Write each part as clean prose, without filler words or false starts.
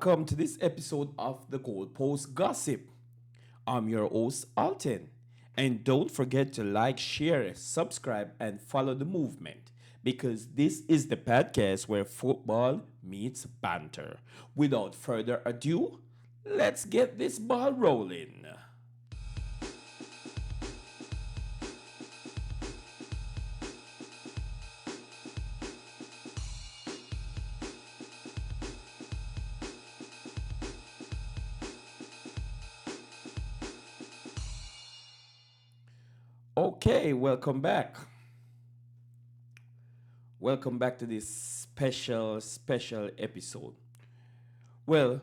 welcome to this episode of the Goalpost Gossip. I'm your host, Alton. And don't forget to like, share, subscribe, and follow the movement because this is the podcast where football meets banter. Without further ado, let's get this ball rolling. Okay, welcome back. Welcome back to this special episode. Well,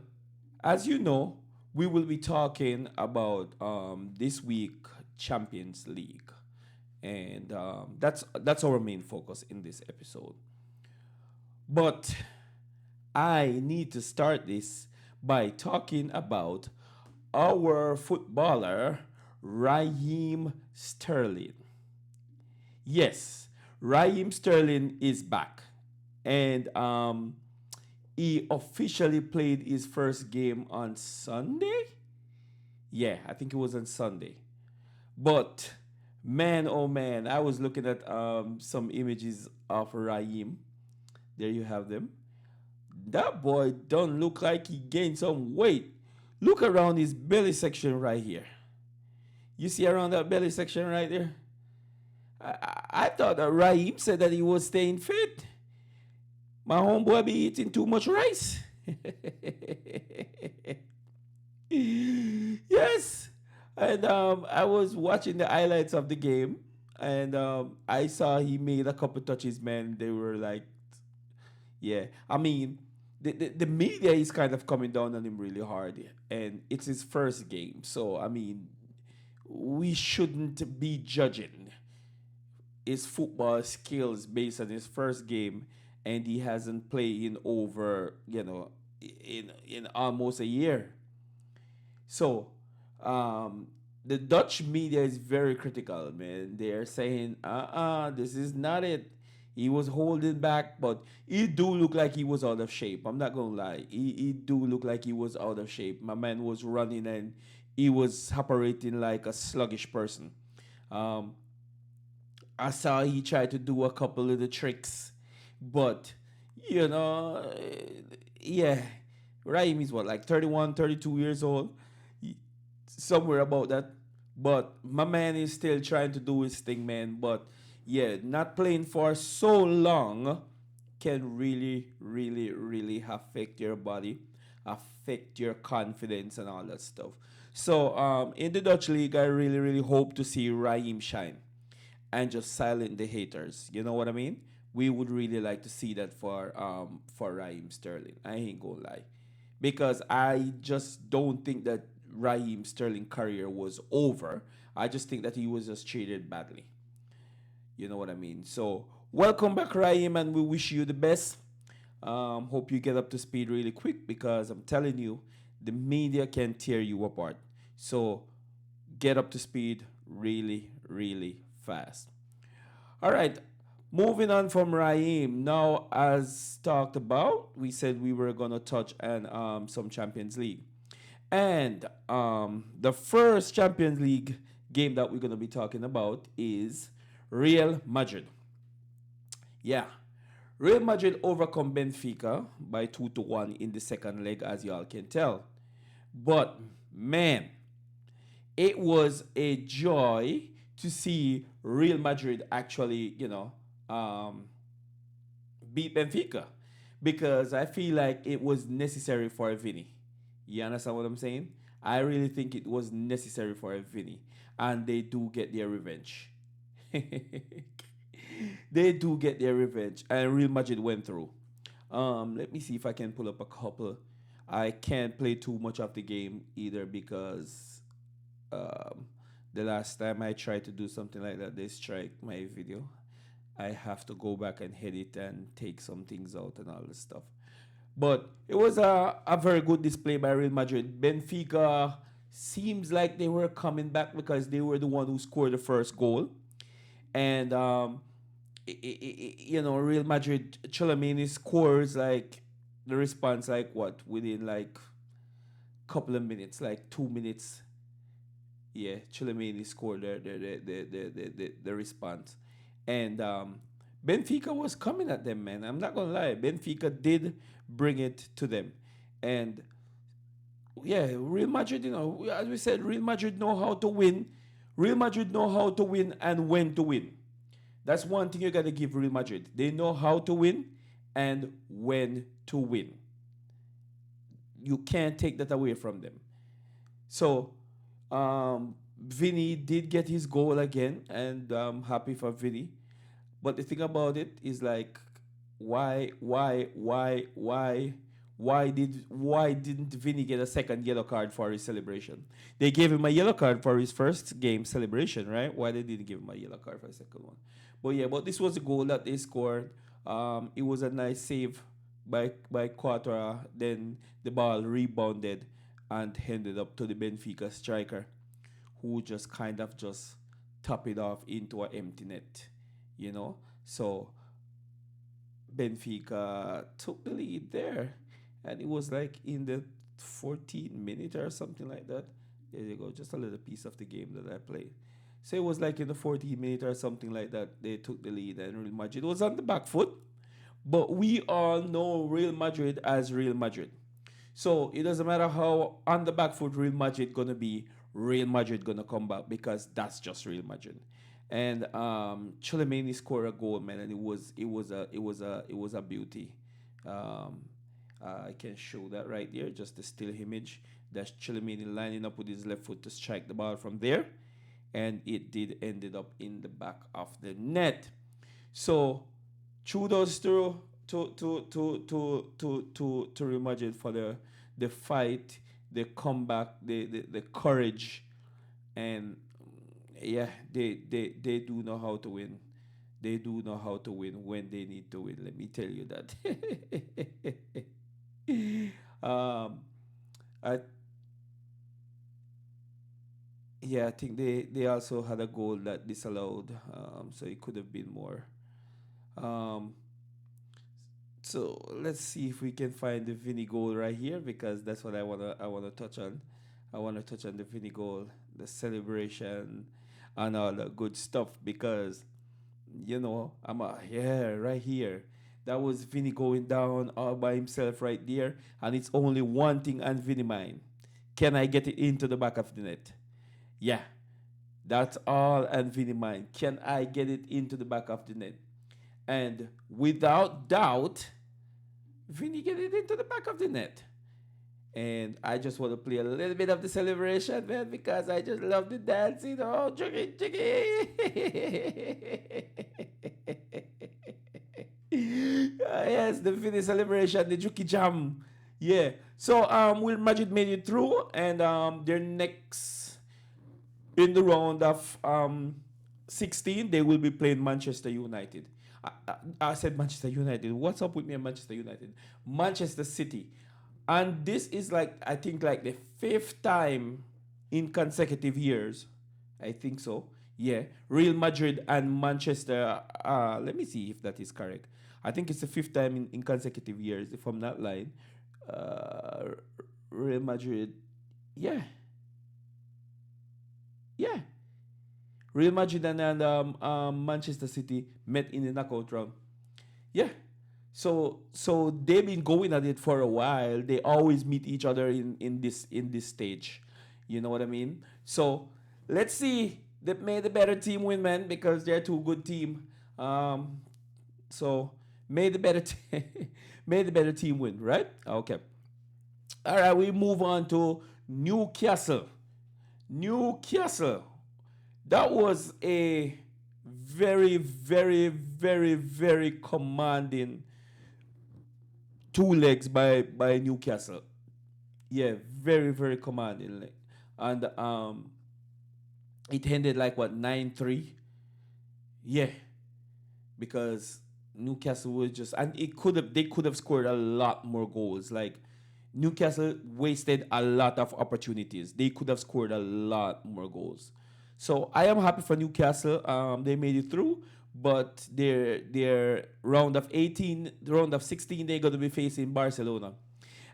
as you know, we will be talking about this week Champions League, and that's our main focus in this episode. But I need to start this by talking about our footballer Raheem Sterling. Yes, Raheem Sterling is back, and he officially played his first game on Sunday. Yeah, I think it was on Sunday. But man, oh man, I was looking at some images of Raheem. There you have them. That boy don't look like he gained some weight. Look around his belly section right here. You see around that belly section right there? I thought that Raheem said that he was staying fit. My homeboy be eating too much rice. Yes. And I was watching the highlights of the game, and I saw he made a couple touches, man. They were like, yeah. I mean, the media is kind of coming down on him really hard, and it's his first game. So, I mean, we shouldn't be judging his football skills based on his first game, and he hasn't played in over, in almost a year. So, the Dutch media is very critical, man. They're saying, this is not it. He was holding back, but he do look like he was out of shape. I'm not gonna lie. He do look like he was out of shape. My man was running and he was operating like a sluggish person. Um, I saw he tried to do a couple of the tricks, but you know, yeah, Raheem is what, like 31, 32 years old, somewhere about that. But my man is still trying to do his thing, man. But yeah, not playing for so long can really affect your body, affect your confidence, and all that stuff. So in the Dutch league, I really hope to see Raheem shine and just silent the haters. You know what I mean? We would really like to see that for Raheem Sterling. I ain't gonna lie, because I just don't think that Raheem Sterling career was over. I just think that he was just treated badly. You know what I mean? So welcome back, Raheem, and we wish you the best. Hope you get up to speed really quick because I'm telling you, the media can tear you apart. So get up to speed really fast. All right, moving on from Raheem. Now, as talked about, we said we were gonna touch on some Champions League, and the first Champions League game that we're gonna be talking about is Real Madrid. Yeah, Real Madrid overcome Benfica by 2-1 in the second leg, as y'all can tell. But man, it was a joy to see Real Madrid actually, beat Benfica because I feel like it was necessary for a Vinny. You understand what I'm saying? I really think it was necessary for a Vinny, and they do get their revenge. They do get their revenge, and Real Madrid went through. Let me see if I can pull up a couple. I can't play too much of the game either because um, the last time I tried to do something like that, they strike my video. I have to go back and edit and take some things out and all this stuff. But it was a very good display by Real Madrid. Benfica seems like they were coming back because they were the one who scored the first goal. And Real Madrid, Chouameni scores like the response like what within like couple of minutes, like 2 minutes. Yeah, Chilomini scored the response, and Benfica was coming at them, man. I'm not gonna lie, Benfica did bring it to them, and yeah, Real Madrid, as we said, Real Madrid know how to win. Real Madrid know how to win and when to win. That's one thing you got to give Real Madrid. They know how to win and when to win. You can't take that away from them. So, Vinny did get his goal again, and I'm happy for Vinny. But the thing about it is like, why didn't Vinny get a second yellow card for his celebration? They gave him a yellow card for his first game celebration, right? Why they didn't give him a yellow card for the second one? But yeah, but this was a goal that they scored. It was a nice save by Quattara. Then the ball rebounded and ended up to the Benfica striker, who just kind of just top it off into an empty net, you know. So Benfica took the lead there, and it was like in the 14th minute or something like that. There you go, just a little piece of the game that I played. So it was like in the 14th minute or something like that. They took the lead, and Real Madrid was on the back foot. But we all know Real Madrid as Real Madrid. So it doesn't matter how on the back foot Real Madrid gonna be, Real Madrid gonna come back because that's just Real Madrid. And Chouameni scored a goal, man, and it was a beauty. Um, I can show that right there, just the still image. That's Chouameni lining up with his left foot to strike the ball from there, and it did ended up in the back of the net. So kudos to Real Madrid for the fight, the comeback, the courage, and yeah, they do know how to win. They do know how to win when they need to win. Let me tell you that. um, I yeah, I think they also had a goal that disallowed. So it could have been more. Um, so let's see if we can find the Vinny goal right here because that's what I wanna touch on. I wanna touch on the Vinny goal, the celebration, and all the good stuff because yeah, right here. That was Vinny going down all by himself right there, and it's only one thing on Vinny mind. Can I get it into the back of the net? Yeah, that's all on Vinny mind. Can I get it into the back of the net? And without doubt, Vinny get it into the back of the net. And I just want to play a little bit of the celebration, man, because I just love the dancing. Oh, jiggy, jiggy. Yes, the Vinny celebration, the Juki Jam. Yeah. So Will Majid made it through, and their next in the round of 16, they will be playing Manchester United. I said Manchester United. What's up with me and Manchester United? Manchester City. And this is like, I think, like the fifth time in consecutive years. I think so. Yeah. Real Madrid and Manchester. Let me see if that is correct. I think it's the fifth time in consecutive years, if I'm not lying. Uh, Real Madrid. Yeah. Yeah. Real Madrid and Manchester City met in the knockout round. Yeah. So they've been going at it for a while. They always meet each other in this stage. You know what I mean? So let's see. That may the better team win, man, because they're two good team. So may the better may the better team win, right? Okay. All right, we move on to Newcastle. Newcastle. That was a very, very, very, very commanding two legs by Newcastle. Yeah, very, very commanding. And it ended like what 9-3. Yeah, because Newcastle was just, and they could have scored a lot more goals. Like Newcastle wasted a lot of opportunities. They could have scored a lot more goals. So I am happy for Newcastle. They made it through, but their round of 18, the round of 16, they're going to be facing Barcelona.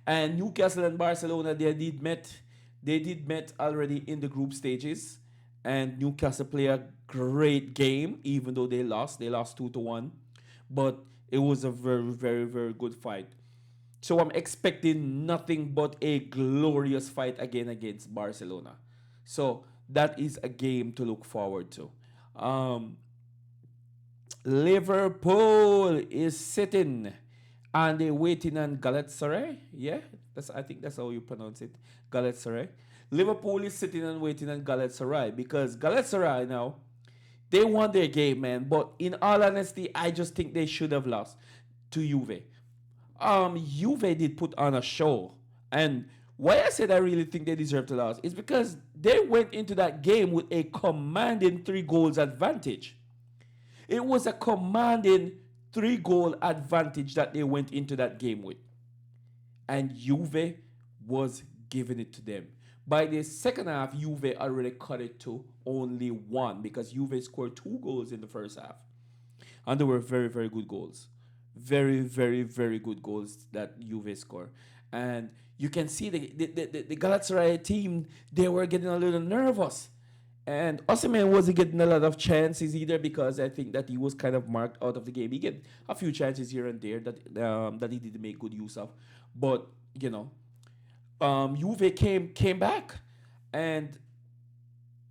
And Newcastle and Barcelona, they did met already in the group stages, and Newcastle play a great game, even though they lost. They lost 2-1, but it was a very, very, very good fight. So I'm expecting nothing but a glorious fight again against Barcelona. So that is a game to look forward to. Um, Liverpool is sitting and they're waiting on Galatasaray. Yeah, I think that's how you pronounce it. Galatasaray. Liverpool is sitting and waiting on Galatasaray because Galatasaray now they won their game, man. But in all honesty, I just think they should have lost to Juve. Juve did put on a show, and why I said I really think they deserve to lose is because they went into that game with a commanding 3 goals advantage. It was a commanding 3 goal advantage that they went into that game with. And Juve was giving it to them. By the second half, Juve already cut it to only one because Juve scored 2 goals in the first half. And they were very, very good goals. Very, very, very good goals that Juve scored. And you can see the Galatasaray team, they were getting a little nervous. And Osimhen wasn't getting a lot of chances either because I think that he was kind of marked out of the game. He get a few chances here and there that he didn't make good use of, but you know, Juve came back, and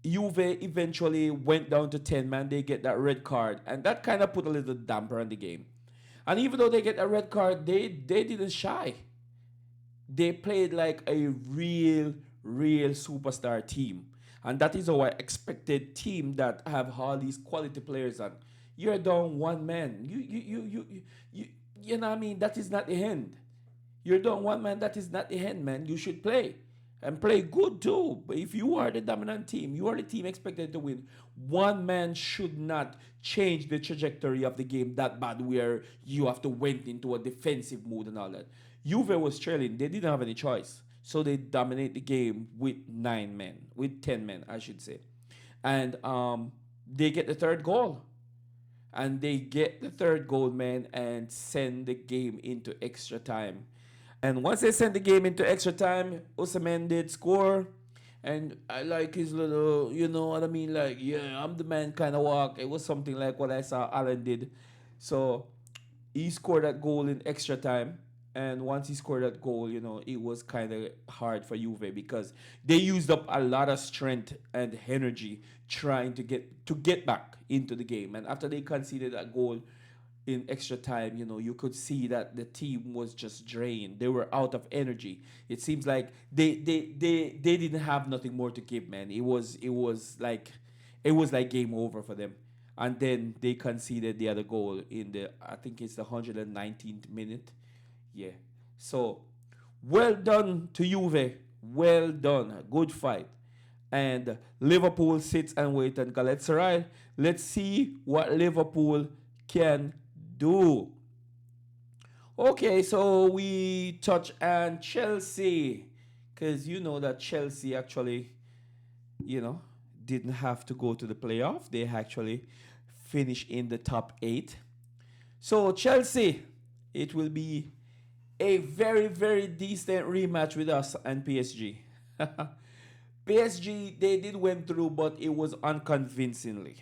Juve eventually went down to 10 man. They get that red card, and that kind of put a little damper on the game. And even though they get a red card, they didn't shy. They played like a real superstar team. And that is our expected team that have all these quality players on. You're down 1 man. You know what I mean? That is not the end. You're down 1 man, that is not the end, man. You should play. And play good too. But if you are the dominant team, you are the team expected to win. 1 man should not change the trajectory of the game that bad where you have to went into a defensive mood and all that. Juve was trailing. They didn't have any choice. So they dominate the game with 9 men, with 10 men, I should say. And they get the third goal. And they get the third goal, man, and send the game into extra time. And once they sent the game into extra time, Osimhen did score. And I like his little, you know what I mean? Like, yeah, I'm the man kind of walk. It was something like what I saw Alan did. So he scored that goal in extra time. And once he scored that goal, you know, it was kind of hard for Juve because they used up a lot of strength and energy trying to get back into the game. And after they conceded that goal in extra time, you know, you could see that the team was just drained. They were out of energy. It seems like they didn't have nothing more to give, man. It was like game over for them. And then they conceded the other goal in the I think it's the 119th minute. Yeah. So well done to Juve. Well done. Good fight. And Liverpool sits and waits on Galatasaray. Let's see what Liverpool can do. Okay, so we touch on Chelsea. Because you know that Chelsea actually, you know, didn't have to go to the playoff. They actually finished in the top 8. So Chelsea, it will be a very, very decent rematch with us and PSG. PSG, they did went through, but it was unconvincingly.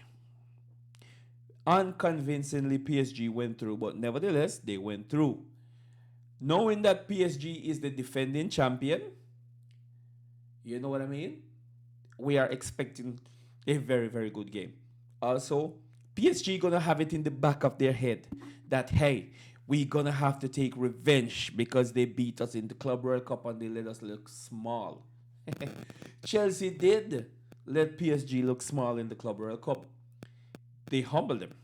Unconvincingly, PSG went through, but nevertheless, they went through. Knowing that PSG is the defending champion, you know what I mean? We are expecting a very, very good game. Also, PSG gonna have it in the back of their head that hey, we gonna have to take revenge because they beat us in the Club World Cup and they let us look small. Chelsea did let PSG look small in the Club World Cup. They humbled them.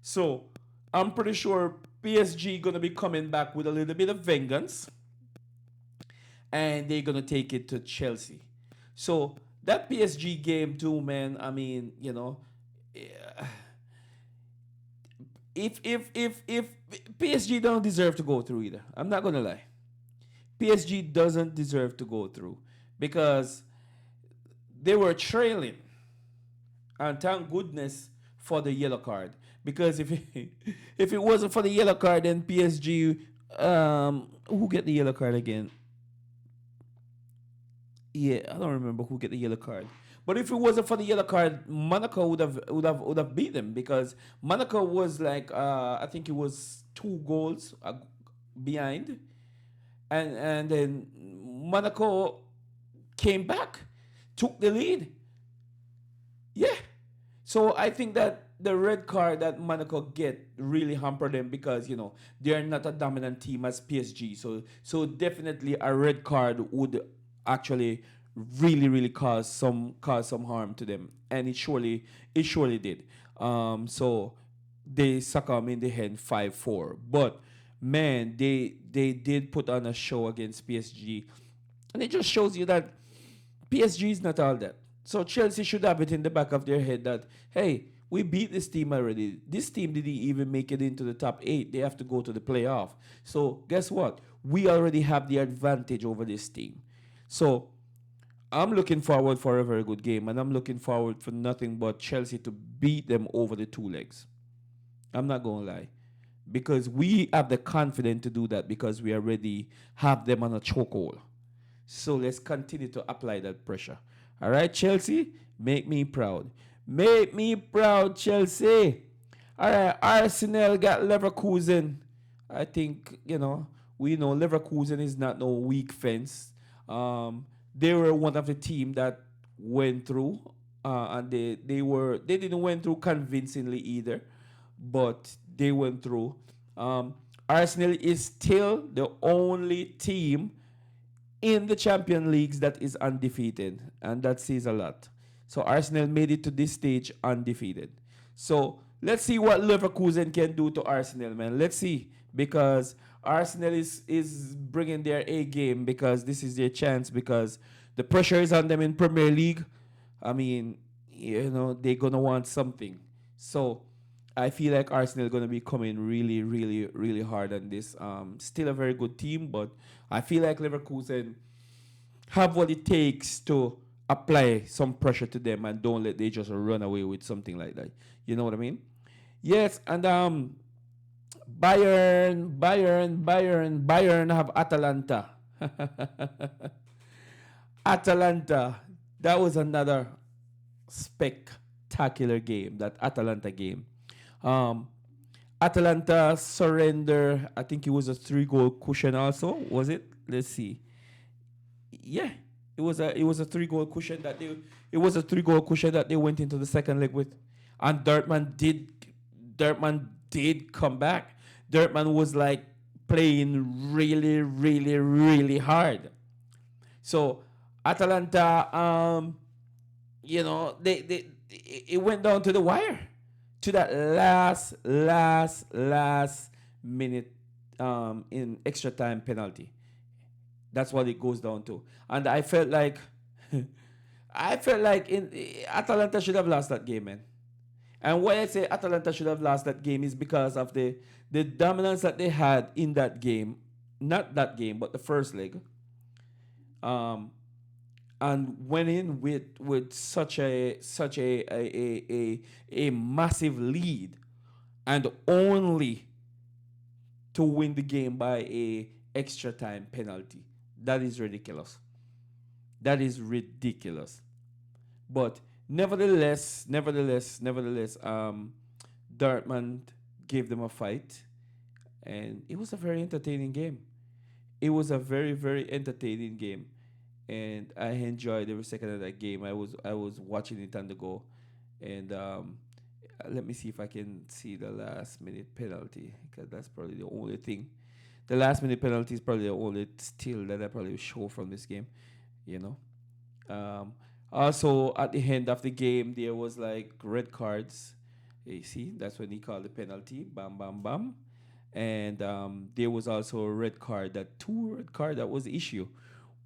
So I'm pretty sure PSG gonna be coming back with a little bit of vengeance, and they're gonna take it to Chelsea. So that PSG game too, man. I mean, you know, if PSG don't deserve to go through either. I'm not gonna lie. PSG doesn't deserve to go through because they were trailing, and thank goodness for the yellow card. Because if it, if it wasn't for the yellow card, then PSG, who get the yellow card again? Yeah, I don't remember who get the yellow card. But if it wasn't for the yellow card, Monaco would have beat them because Monaco was like I think it was 2 goals behind, and then Monaco came back, took the lead. Yeah. So I think that the red card that Monaco get really hampered them because they're not a dominant team as PSG. So definitely a red card would actually really cause some harm to them, and it surely did. So they succumb in the end 5-4, but man, they did put on a show against PSG, and it just shows you that PSG is not all that. So Chelsea should have it in the back of their head that, hey, we beat this team already. This team didn't even make it into the top 8. They have to go to the playoff. So guess what? We already have the advantage over this team. So I'm looking forward for a very good game, and I'm looking forward for nothing but Chelsea to beat them over the 2 legs. I'm not going to lie. Because we have the confidence to do that because we already have them on a chokehold. So let's continue to apply that pressure. All right, Chelsea, make me proud. Make me proud, Chelsea. All right, Arsenal got Leverkusen. I think, we know Leverkusen is not no weak fence. They were one of the team that went through, and they didn't went through convincingly either, but they went through. Um, Arsenal is still the only team in the Champions Leagues that is undefeated, and that says a lot. So Arsenal made it to this stage undefeated. So let's see what Leverkusen can do to Arsenal, man. Let's see, because Arsenal is bringing their A game because this is their chance because the pressure is on them in Premier League. I mean, they're gonna want something. So I feel like Arsenal going to be coming really, really, really hard on this. Still a very good team, but I feel like Leverkusen have what it takes to apply some pressure to them and don't let they just run away with something like that. You know what I mean? Yes, and Bayern have Atalanta. Atalanta. That was another spectacular game. That Atalanta game. Um, Atalanta surrender. I think it was a 3 goal cushion. Also, was it? Let's see. Yeah, it was a 3 goal cushion that they went into the second leg with, and Dirtman did come back. Dirtman was like playing really really really hard. So Atalanta, it went down to the wire, to that last minute, in extra time penalty. That's what it goes down to. And I felt like in Atalanta should have lost that game, man. And why I say Atalanta should have lost that game is because of the dominance that they had in that game, not that game, but the first leg. Um, and went in with such a massive lead, and only to win the game by a extra time penalty. That is ridiculous. That is ridiculous. But nevertheless, Dortmund gave them a fight, and it was a very entertaining game. It was a very very entertaining game, and I enjoyed every second of that game. I was watching it on the go, and let me see if I can see the last minute penalty because that's probably the only thing. The last minute penalty is probably the only still that I probably show from this game. You know. Also, at the end of the game, there was like red cards. You see, that's when he called the penalty. Bam, bam, bam. And there was also a red card. That two red card that was the issue.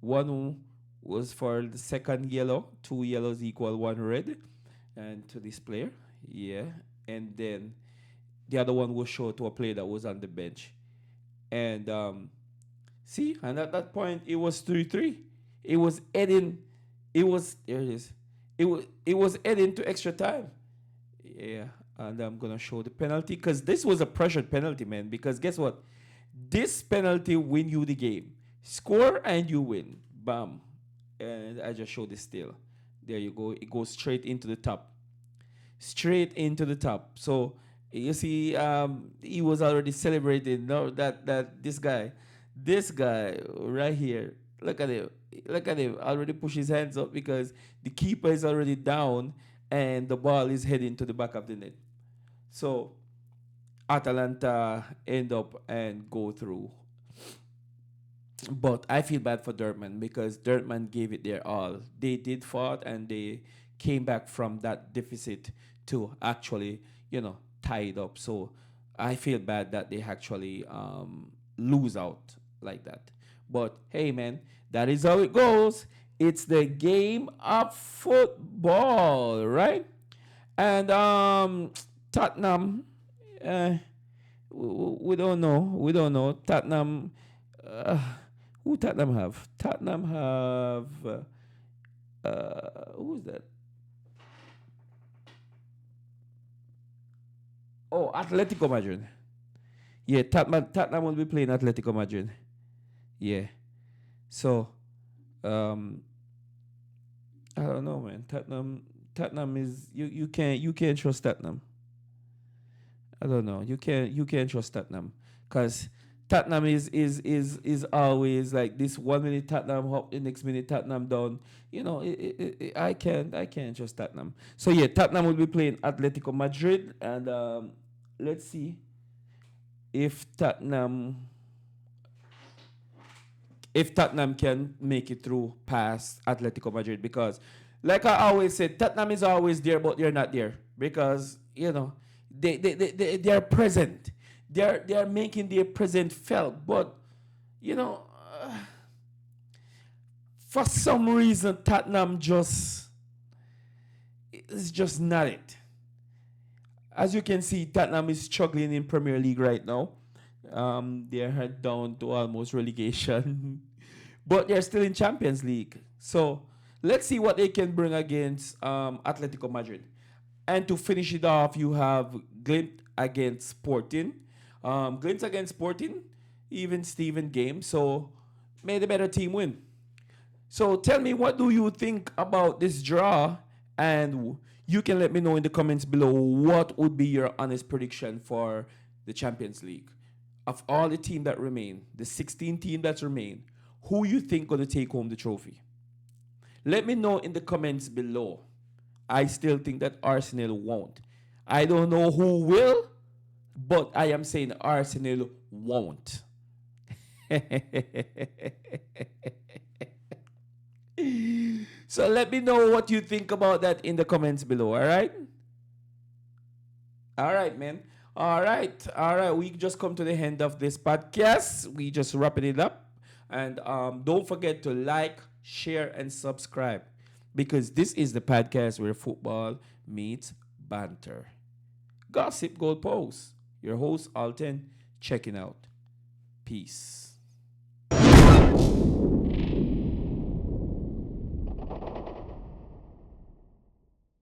One was for the second yellow. 2 yellows equal 1 red, and to this player, yeah. And then the other one was shown to a player that was on the bench. And see, and at that point, it was 3-3. It was heading. It was there. It is. It was heading to extra time. Yeah. And I'm gonna show the penalty because this was a pressured penalty, man. Because guess what? This penalty win you the game. Score and you win. Bam. And I just showed the still. There you go. It goes straight into the top. Straight into the top. So you see, he was already celebrating. No, that this guy right here. Look at him. Look at him. Already push his hands up because the keeper is already down and the ball is heading to the back of the net. So Atalanta end up and go through. But I feel bad for Dortmund because Dortmund gave it their all. They did fought and they came back from that deficit to actually, tie it up. So I feel bad that they actually lose out like that. But hey, man, that is how it goes. It's the game of football, right? And Tottenham, uh, we don't know. We don't know. Tottenham, uh, who Tottenham have? Tottenham have, who's that? Oh, Atletico Madrid. Yeah, Tottenham will be playing Atletico Madrid. Yeah. So, um, I don't know, man. Tottenham is you can't trust Tottenham. I don't know. You can't trust Tottenham because Tottenham is always like this. 1 minute Tottenham up, the next minute Tottenham down. I can't trust Tottenham. So yeah, Tottenham will be playing Atletico Madrid, and let's see if Tottenham can make it through past Atletico Madrid because, like I always said, Tottenham is always there, but they're not there because they are present. They are making their present felt, but you know, uh, for some reason Tottenham just is just not it. As you can see, Tottenham is struggling in Premier League right now. They're head down to almost relegation, but they're still in Champions League. So let's see what they can bring against Atletico Madrid. And to finish it off, you have Glint against Sporting. Glint against Sporting, even Steven game. So may the better team win. So tell me, what do you think about this draw? And you can let me know in the comments below what would be your honest prediction for the Champions League. Of all the teams that remain, the 16 teams that remain, who you think gonna take home the trophy? Let me know in the comments below. I still think that Arsenal won't. I don't know who will, but I am saying Arsenal won't. So let me know what you think about that in the comments below, all right? All right, man. All right. All right. We just come to the end of this podcast. We just wrapping it up. And don't forget to like, share, and subscribe because this is the podcast where football meets banter. Gossip Goalpost. Your host, Alton, checking out. Peace.